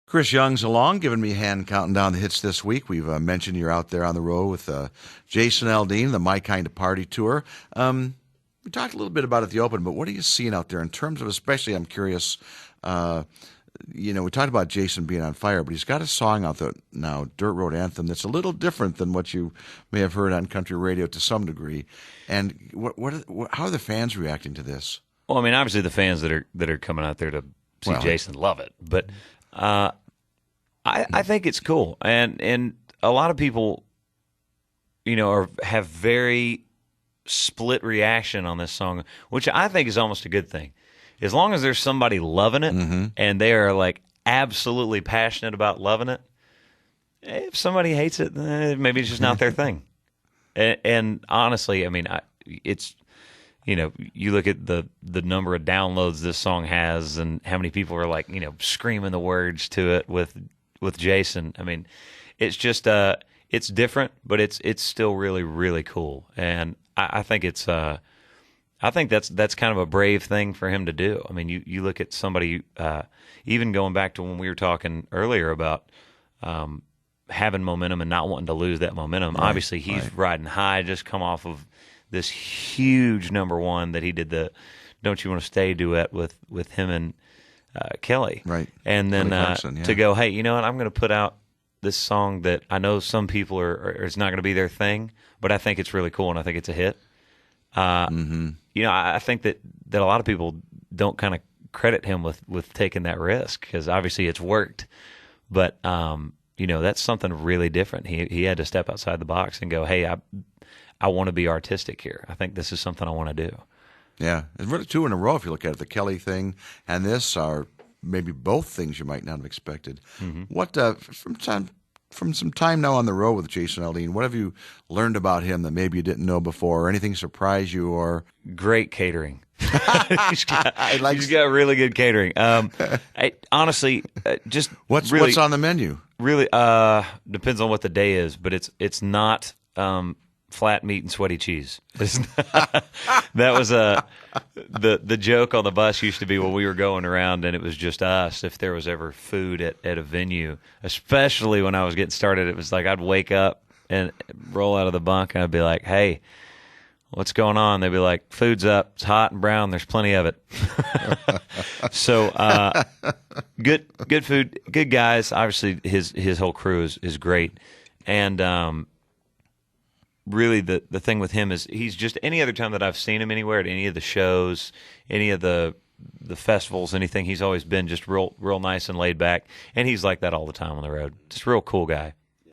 Chris Young's along, giving me a hand counting down the hits this week. We've mentioned you're out there on the road with Jason Aldean, the My Kind of Party tour. We talked a little bit about it at the Open, but what are you seeing out there in terms of, especially, I'm curious, we talked about Jason being on fire, but he's got a song out there now, Dirt Road Anthem, that's a little different than what you may have heard on country radio to some degree. And how are the fans reacting to this? Well, I mean, obviously the fans that are coming out there to see Jason love it, but I think it's cool, and a lot of people, have very split reaction on this song, which I think is almost a good thing. As long as there's somebody loving it and they are like absolutely passionate about loving it, if somebody hates it, maybe it's just not their thing. And honestly, I mean, it's. You look at the number of downloads this song has and how many people are like, screaming the words to it with Jason. I mean, it's just it's different, but it's still really, really cool. And I think it's I think that's kind of a brave thing for him to do. I mean, you look at somebody even going back to when we were talking earlier about having momentum and not wanting to lose that momentum. Right, obviously, he's riding high, just come off of this huge number one that he did the "Don't You Want to Stay" duet with him and Kelly, right? And then to go, hey, you know what? I'm going to put out this song that I know some people it's not going to be their thing, but I think it's really cool and I think it's a hit. I think that a lot of people don't kind of credit him with taking that risk because obviously it's worked, but that's something really different. He had to step outside the box and go, hey, I want to be artistic here. I think this is something I want to do. Yeah. It's really two in a row if you look at it. The Kelly thing and this are maybe both things you might not have expected. What from some time now on the road with Jason Aldean, what have you learned about him that maybe you didn't know before, or anything surprise you? Or great catering. he's got really good catering. Honestly, just what's on the menu? Really depends on what the day is, but it's not flat meat and sweaty cheese. That was the joke on the bus used to be when we were going around and it was just us. If there was ever food at a venue, especially when I was getting started, it was like I'd wake up and roll out of the bunk and I'd be like, "Hey, what's going on?" They'd be like, "Food's up. It's hot and brown. There's plenty of it." So good food, good guys. Obviously, his whole crew is great, and really the thing with him is he's just any other time that I've seen him anywhere at any of the shows, any of the festivals, anything, he's always been just real nice and laid back, and he's like that all the time on the road. Just a real cool guy.